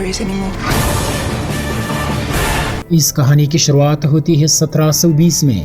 worries anymore. اس کہانی کی شروعات ہوتی ہے 1720 میں،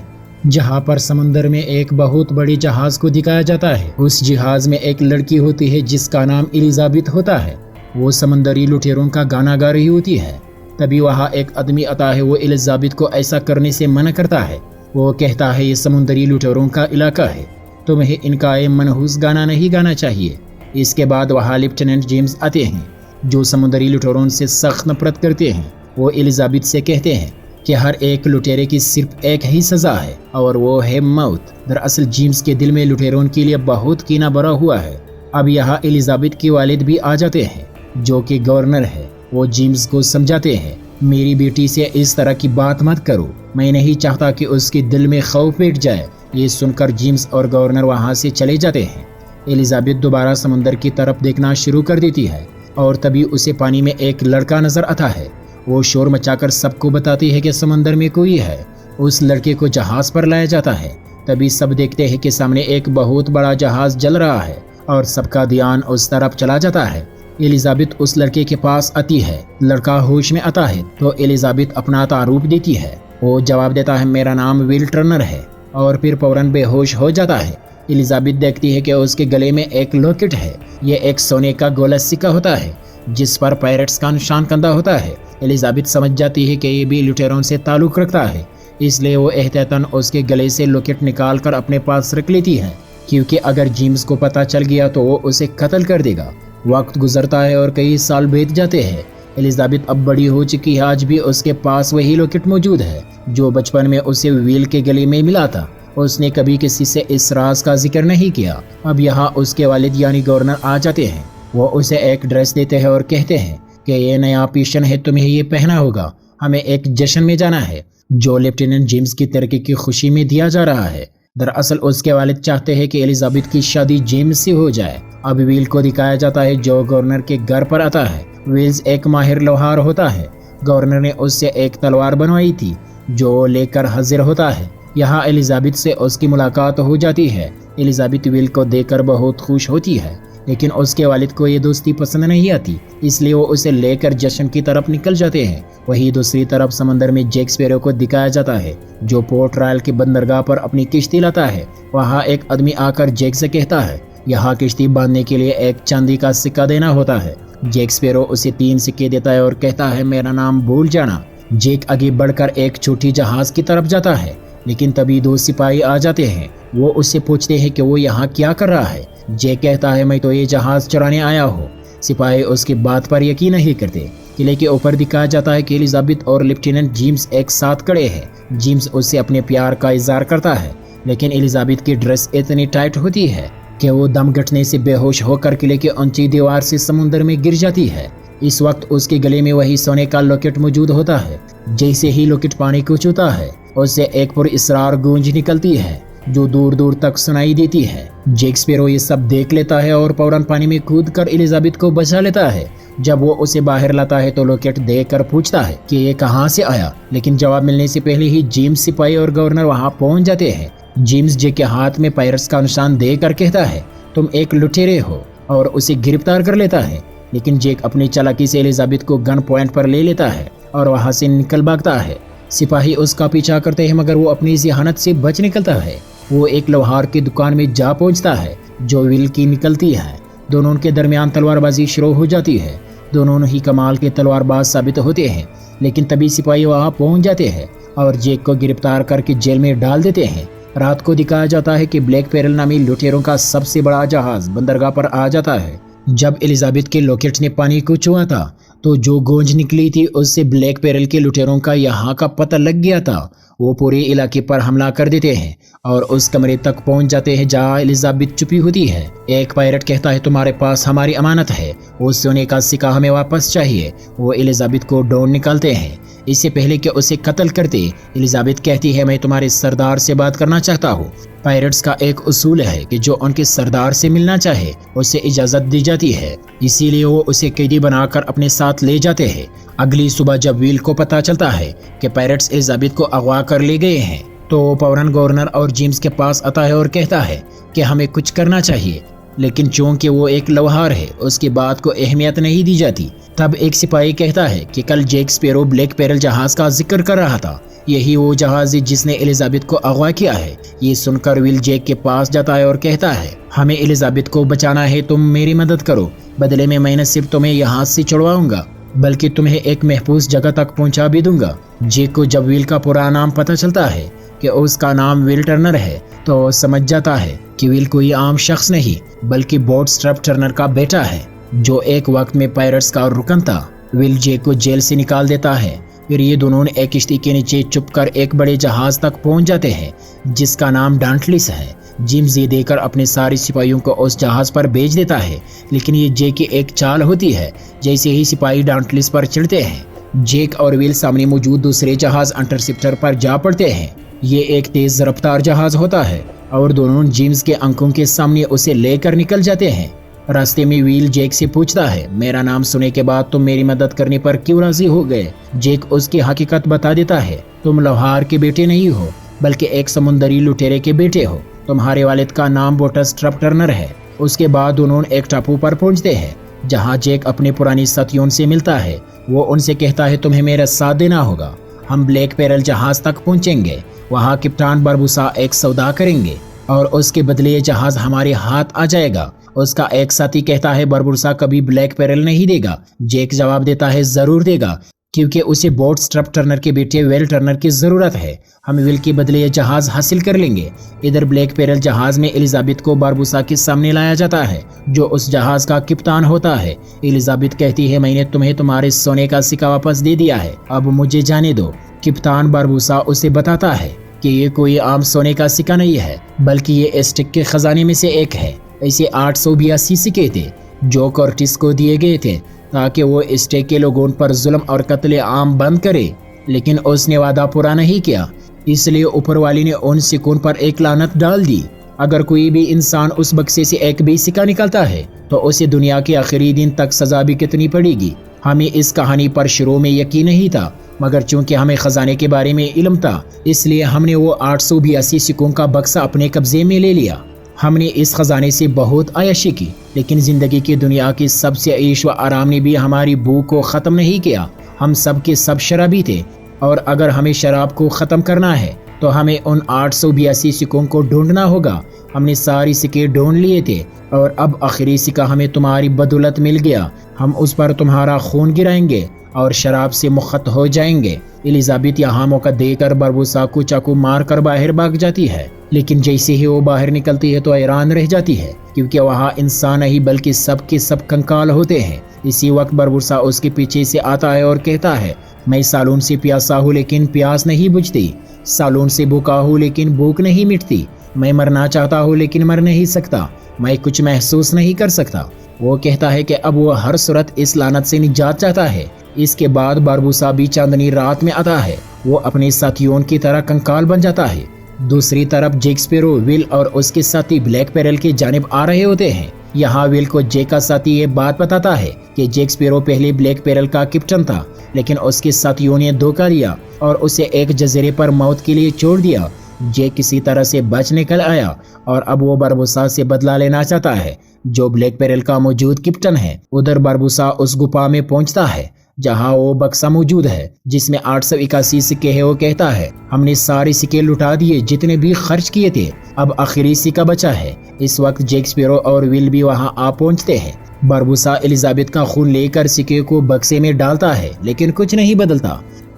جہاں پر سمندر میں ایک بہت بڑی جہاز کو دکھایا جاتا ہے۔ اس جہاز میں ایک لڑکی ہوتی ہے جس کا نام ایلزابتھ ہوتا ہے۔ وہ سمندری لٹیروں کا گانا گا رہی ہوتی ہے۔ تبھی وہاں ایک آدمی آتا ہے، وہ ایلزابتھ کو ایسا کرنے سے منع کرتا ہے۔ وہ کہتا ہے یہ سمندری لٹیروں کا علاقہ ہے، تمہیں ان کا یہ منحوس گانا نہیں گانا چاہیے۔ اس کے بعد وہاں لیفٹیننٹ جیمز آتے ہیں، جو سمندری لٹیروں سے سخت نفرت کرتے ہیں۔ وہ ایلزابتھ سے کہتے ہیں کہ ہر ایک لٹیرے کی صرف ایک ہی سزا ہے، اور وہ ہے موت۔ دراصل جیمز کے دل میں لٹیروں کے لیے بہت کینہ بھرا ہوا ہے۔ اب یہاں ایلزابتھ کے والد بھی آ جاتے ہیں، جو کہ گورنر ہے۔ وہ جیمز کو سمجھاتے ہیں، میری بیٹی سے اس طرح کی بات مت کرو، میں نہیں چاہتا کہ اس کے دل میں خوف بیٹھ جائے۔ یہ سن کر جیمز اور گورنر وہاں سے چلے جاتے ہیں۔ ایلزابتھ دوبارہ سمندر کی طرف دیکھنا شروع کر دیتی ہے، اور تبھی اسے پانی میں ایک لڑکا نظر آتا ہے۔ وہ شور مچا کر سب کو بتاتی ہے کہ سمندر میں کوئی ہے۔ اس لڑکے کو جہاز پر لایا جاتا ہے۔ تبھی سب دیکھتے ہیں کہ سامنے ایک بہت بڑا جہاز جل رہا ہے، اور سب کا دھیان اس طرف چلا جاتا ہے۔ ایلزابتھ اس لڑکے کے پاس آتی ہے۔ لڑکا ہوش میں آتا ہے تو ایلزابتھ اپنا تعارف دیتی ہے۔ وہ جواب دیتا ہے، میرا نام ویل ٹرنر ہے، اور پھر فوراً بے ہوش ہو جاتا ہے۔ ایلزابتھ دیکھتی ہے کہ اس کے گلے میں ایک لاکٹ ہے۔ یہ ایک سونے کا گولا سکہ ہوتا ہے، جس پر پائرٹس کا نشان کندہ ہوتا ہے۔ ایلزابتھ سمجھ جاتی ہے کہ یہ بھی لٹیروں سے تعلق رکھتا ہے، اس لیے وہ احتیاطاً اس کے گلے سے لاکٹ نکال کر اپنے پاس رکھ لیتی ہے، کیونکہ اگر جیمز کو پتہ چل گیا تو وہ اسے قتل کر دے گا۔ وقت گزرتا ہے اور کئی سال بیت جاتے ہیں۔ ایلزابتھ اب بڑی ہو چکی ہے، آج بھی اس کے پاس وہی لاکٹ موجود ہے جو بچپن میں اسے ویل کے گلے میں ملا تھا۔ اس نے کبھی کسی سے اس راز کا ذکر نہیں کیا۔ اب یہاں اس کے والد یعنی گورنر آ جاتے ہیں۔ وہ اسے ایک ڈریس دیتے ہیں اور کہتے ہیں کہ یہ نیا پیشن ہے، تمہیں یہ پہنا ہوگا، ہمیں ایک جشن میں جانا ہے جو لیفٹیننٹ جیمز کی ترقی کی خوشی میں دیا جا رہا ہے۔ دراصل اس کے والد چاہتے ہیں کہ ایلزابتھ کی شادی جیمز سے ہو جائے۔ اب ویل کو دکھایا جاتا ہے جو گورنر کے گھر پر آتا ہے۔ ویلز ایک ماہر لوہار ہوتا ہے۔ گورنر نے اس سے ایک تلوار بنوائی تھی جو لے کر حاضر ہوتا ہے۔ یہاں ایلزابتھ سے اس کی ملاقات ہو جاتی ہے۔ ایلزابتھ ویل کو دیکھ کر بہت خوش ہوتی ہے، لیکن اس کے والد کو یہ دوستی پسند نہیں آتی، اس لیے وہ اسے لے کر جشن کی طرف نکل جاتے ہیں۔ وہی دوسری طرف سمندر میں جیک اسپیرو کو دکھایا جاتا ہے، جو پورٹ رائل کی بندرگاہ پر اپنی کشتی لاتا ہے۔ وہاں ایک آدمی آ کر جیک سے کہتا ہے، یہاں کشتی باندھنے کے لیے ایک چاندی کا سکہ دینا ہوتا ہے۔ جیک اسپیرو اسے 3 سکے دیتا ہے اور کہتا ہے، میرا نام بھول جانا۔ جیک آگے بڑھ کر ایک چھوٹی جہاز کی طرف جاتا ہے، لیکن تبھی 2 سپاہی آ جاتے ہیں۔ وہ اس سے پوچھتے ہیں کہ وہ یہاں کیا کر رہا ہے۔ جیک کہتا ہے، میں تو یہ جہاز چرانے آیا ہوں۔ سپاہی اس کی بات پر یقین نہیں کرتے۔ قلعے کے اوپر دکھایا جاتا ہے کہ ایلزابتھ اور لیفٹیننٹ جیمز ایک ساتھ کھڑے ہیں۔ جیمز اس سے اپنے پیار کا اظہار کرتا ہے، لیکن ایلزابتھ کی ڈریس اتنی ٹائٹ ہوتی ہے کہ وہ دم گھٹنے سے بے ہوش ہو کر قلعے کی اونچی دیوار سے سمندر میں گر جاتی ہے۔ اس وقت اس کے گلے میں وہی سونے کا لاکٹ موجود ہوتا ہے۔ جیسے ہی لاکٹ پانی کو چھوتا ہے، اس سے ایک پر اسرار گونج نکلتی ہے جو دور دور تک سنائی دیتی ہے۔ جیک اسپیرو یہ سب دیکھ لیتا ہے اور فوراً پانی میں کود کر ایلزابتھ کو بچا لیتا ہے۔ جب وہ اسے باہر لاتا ہے تو لاکٹ دیکھ کر پوچھتا ہے کہ یہ کہاں سے آیا، لیکن جواب ملنے سے پہلے ہی جیمز، سپاہی اور گورنر وہاں پہنچ جاتے ہیں۔ جیمز جیک کے ہاتھ میں پائرٹس کا نشان دے کر کہتا ہے، تم ایک لٹیرے ہو، اور اسے گرفتار کر لیتا ہے، لیکن جیک اپنی چالاکی سے ایلزابتھ کو گن پوائنٹ پر لے لیتا ہے اور وہاں سے نکل بھاگتا ہے۔ سپاہی اس کا پیچھا کرتے ہیں، مگر وہ اپنی ذہانت سے بچ نکلتا ہے۔ وہ ایک لوہار کی دکان میں جا پہنچتا ہے جو ویل کی نکلتی ہے۔ دونوں کے درمیان تلوار بازی شروع ہو جاتی ہے۔ دونوں ہی کمال کے تلوار باز ثابت ہوتے ہیں، لیکن تبھی سپاہی وہاں پہنچ جاتے ہیں اور جیک کو گرفتار کر کے جیل میں ڈال دیتے ہیں۔ رات کو دکھایا جاتا ہے کہ بلیک پیرل نامی لٹیروں کا سب سے بڑا جہاز بندرگاہ پر آ جاتا ہے۔ جب ایلزابتھ کے لاکٹ نے پانی کو چھوا تھا تو جو گونج نکلی تھی اس سے بلیک پیرل کے لٹیروں کا یہاں کا پتہ لگ گیا تھا۔ وہ پورے علاقے پر حملہ کر دیتے ہیں اور اس کمرے تک پہنچ جاتے ہیں جہاں ایلزابتھ چھپی ہوتی ہے۔ ایک پائرٹ کہتا ہے، تمہارے پاس ہماری امانت ہے، وہ سونے کا سکہ ہمیں واپس چاہیے۔ وہ ایلزابتھ کو ڈھونڈ نکالتے ہیں۔ اس سے پہلے کہ اسے قتل کرتے، ایلزابتھ کہتی ہے، میں تمہارے سردار سے بات کرنا چاہتا ہوں۔ پائرٹس کا ایک اصول ہے کہ جو ان کے سردار سے ملنا چاہے اسے اجازت دی جاتی ہے، اسی لیے وہ اسے قیدی بنا کر اپنے ساتھ لے جاتے ہیں۔ اگلی صبح جب ویل کو پتہ چلتا ہے کہ پائرٹس ایلزابتھ کو اغوا کر لے گئے ہیں تو فوراً گورنر اور جیمز کے پاس آتا ہے اور کہتا ہے کہ ہمیں کچھ کرنا چاہیے۔ لیکن چونکہ وہ ایک لوہار ہے اس کی بات کو اہمیت نہیں دی جاتی۔ تب ایک سپاہی کہتا ہے کہ کل جیک اسپیرو بلیک پیرل جہاز کا ذکر کر رہا تھا، یہی وہ جہاز ہے جس نے الزابتھ کو اغوا کیا ہے۔ یہ سن کر ول جیک کے پاس جاتا ہے اور کہتا ہے ہمیں الزابتھ کو بچانا ہے، تم میری مدد کرو، بدلے میں نہ صرف تمہیں یہاں سے چھڑواؤں گا بلکہ تمہیں ایک محفوظ جگہ تک پہنچا بھی دوں گا۔ جیک کو جب ول کا پورا نام پتہ چلتا ہے کہ اس کا نام ول ٹرنر ہے تو سمجھ جاتا ہے کہ ول کوئی عام شخص نہیں بلکہ بورڈ اسٹرپ ٹرنر کا بیٹا ہے جو ایک وقت میں پائرٹس کا رکن تھا۔ ول جیک کو جیل سے نکال دیتا ہے، پھر یہ دونوں ایک کشتی کے نیچے چھپ کر ایک بڑے جہاز تک پہنچ جاتے ہیں جس کا نام ڈانٹلس ہے۔ جیمز یہ دے کر اپنے سارے سپاہیوں کو اس جہاز پر بھیج دیتا ہے، لیکن یہ جیک کی ایک چال ہوتی ہے۔ جیسے ہی سپاہی ڈانٹلس پر چڑھتے ہیں، جیک اور ول سامنے موجود دوسرے جہاز انٹرسپٹر پر جا پڑتے ہیں۔ یہ ایک تیز رفتار جہاز ہوتا ہے اور دونوں جیمز کے آنکھوں کے سامنے اسے لے کر نکل جاتے ہیں۔ راستے میں ویل جیک سے پوچھتا ہے میرا نام سننے کے بعد تم میری مدد کرنے پر کیوں راضی ہو گئے؟ جیک اس کی حقیقت بتا دیتا ہے تم لوہار کے بیٹے نہیں ہو بلکہ ایک سمندری لٹیرے کے بیٹے ہو، تمہارے والد کا نام بوٹس ٹرپ ٹرنر ہے۔ اس کے بعد دونوں ایک ٹاپو پر پہنچتے ہیں جہاں جیک اپنے پرانی ساتھیوں سے ملتا ہے۔ وہ ان سے کہتا ہے تمہیں میرا ساتھ دینا ہوگا، ہم بلیک پیرل جہاز تک پہنچیں گے، وہاں کپتان بربوسا ایک سودا کریں گے اور اس کے بدلے یہ جہاز ہمارے ہاتھ آ جائے گا۔ اس کا ایک ساتھی کہتا ہے بربوسا کبھی بلیک پیرل نہیں دے گا۔ جیک جواب دیتا ہے ضرور دے گا کیونکہ اسے بورڈ اسٹرپ ٹرنر کے بیٹے ویل ٹرنر کی ضرورت ہے، ہم ویل کے بدلے یہ جہاز حاصل کر لیں گے۔ ادھر بلیک پیرل جہاز میں الزابتھ کو بربوسا کے سامنے لایا جاتا ہے جو اس جہاز کا کپتان ہوتا ہے۔ الزابتھ کہتی ہے میں نے تمہیں تمہارے سونے کا سکہ واپس دے دیا ہے، اب مجھے جانے دو۔ کپتان بربوسا اسے بتاتا ہے کہ یہ کوئی عام سونے کا سکہ نہیں ہے بلکہ یہ اسٹک کے خزانے میں سے ایک ہے۔ ایسے 882 سکے تھے جو کورٹس کو دیے گئے تھے تاکہ وہ اسٹیک کے لوگوں پر ظلم اور قتل عام بند کرے، لیکن اس نے وعدہ پورا نہیں کیا، اس لیے اوپر والی نے ان سکوں پر ایک لعنت ڈال دی۔ اگر کوئی بھی انسان اس بکسے سے ایک بھی سکہ نکالتا ہے تو اسے دنیا کے آخری دن تک سزا بھی کتنی پڑے گی۔ ہمیں اس کہانی پر شروع میں یقین نہیں تھا، مگر چونکہ ہمیں خزانے کے بارے میں علم تھا اس لیے ہم نے وہ 882 سکوں کا بکسہ اپنے قبضے میں لے لیا۔ ہم نے اس خزانے سے بہت عیاشی کی، لیکن زندگی کی دنیا کی سب سے عیش و آرام نے بھی ہماری بھوک کو ختم نہیں کیا۔ ہم سب کے سب شرابی تھے اور اگر ہمیں شراب کو ختم کرنا ہے تو ہمیں ان 882 سکوں کو ڈھونڈنا ہوگا۔ ہم نے ساری سکے ڈھونڈ لیے تھے اور اب آخری سکہ ہمیں تمہاری بدولت مل گیا، ہم اس پر تمہارا خون گرائیں گے اور شراب سے مخت ہو جائیں گے۔ الزابتھ یہاں موقع دے کر بربوسا کو چاقو مار کر باہر بھاگ جاتی ہے، لیکن جیسے ہی وہ باہر نکلتی ہے تو حیران رہ جاتی ہے کیونکہ وہاں انسان نہیں بلکہ سب کے سب کنکال ہوتے ہیں۔ اسی وقت بربوسا اس کے پیچھے سے آتا ہے اور کہتا ہے میں سالون سے پیاسا ہوں لیکن پیاس نہیں بجھتی، سالون سے بھوکا ہوں لیکن بھوک نہیں مٹتی، میں مرنا چاہتا ہوں لیکن مر نہیں سکتا، میں کچھ محسوس نہیں کر سکتا۔ وہ کہتا ہے کہ اب وہ ہر صورت اس لعنت سے نجات چاہتا ہے۔ اس کے بعد بربوسا بھی چاندنی رات میں آتا ہے، وہ اپنے ساتھیوں کی طرح کنکال بن جاتا ہے۔ دوسری طرف جیک اسپیرو ول اور اس کے ساتھی بلیک پیرل کی جانب آ رہے ہوتے ہیں۔ یہاں ول کو جیک کا ساتھی یہ بات بتاتا ہے کہ جیک اسپیرو پہلے بلیک پیرل کا کیپٹن تھا لیکن اس کے ساتھیوں نے دھوکہ دیا اور اسے ایک جزیرے پر موت کے لیے چھوڑ دیا۔ جیک کسی طرح سے بچ نکل آیا اور اب وہ بربوسا سے بدلہ لینا چاہتا ہے جو بلیک پیرل کا موجود کیپٹن ہے۔ ادھر بربوسا اس گپا میں پہنچتا ہے جہاں وہ بکسہ موجود ہے جس میں 881 سکے ہیں۔ وہ کہتا ہے ہم نے سارے سکے لٹا دیے جتنے بھی خرچ کیے تھے، اب آخری سکہ بچا ہے۔ اس وقت جیک اسپیرو اور ول بھی وہاں آ پہنچتے ہیں۔ بربوسا الزابتھ کا خون لے کر سکے کو بکسے میں ڈالتا ہے لیکن کچھ نہیں بدلتا۔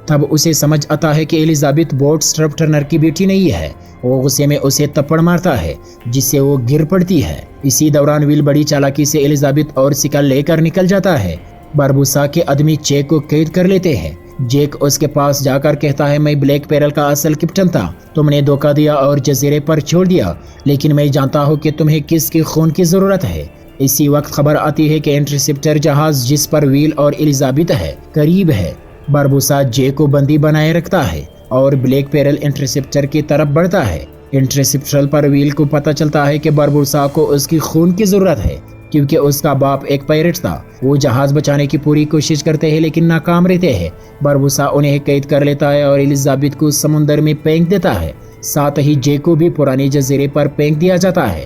تب اسے سمجھ آتا ہے کہ الزابتھ بورڈ اسٹرپ ٹرنر کی بیٹی نہیں ہے۔ وہ غصے میں اسے تپڑ مارتا ہے جس سے وہ گر پڑتی ہے۔ اسی دوران ول بڑی چالاکی سے الزابتھ اور سکہ لے کر نکل جاتا ہے۔ بربوسا کے آدمی جیک کو قید کر لیتے ہیں۔ جیک اس کے پاس جا کر کہتا ہے میں بلیک پیرل کا اصل کیپٹن تھا، تم نے دھوکہ دیا اور جزیرے پر چھوڑ دیا، لیکن میں جانتا ہوں کہ تمہیں کس کے خون کی ضرورت ہے۔ اسی وقت خبر آتی ہے کہ انٹرسپٹر جہاز جس پر ویل اور الزابتھ ہے قریب ہے۔ بربوسا جیک کو بندی بنائے رکھتا ہے اور بلیک پیرل انٹرسپٹر کی طرف بڑھتا ہے۔ انٹرسپٹر پر ویل کو پتہ چلتا ہے کہ بربوسا کو اس کی خون کی ضرورت ہے کیونکہ اس کا باپ ایک پائرٹ تھا۔ وہ جہاز بچانے کی پوری کوشش کرتے ہیں لیکن ناکام رہتے ہیں۔ بربوسا انہیں قید کر لیتا ہے اور الزابتھ کو سمندر میں پھینک دیتا ہے، ساتھ ہی جیک کو بھی پرانے جزیرے پر پھینک دیا جاتا ہے۔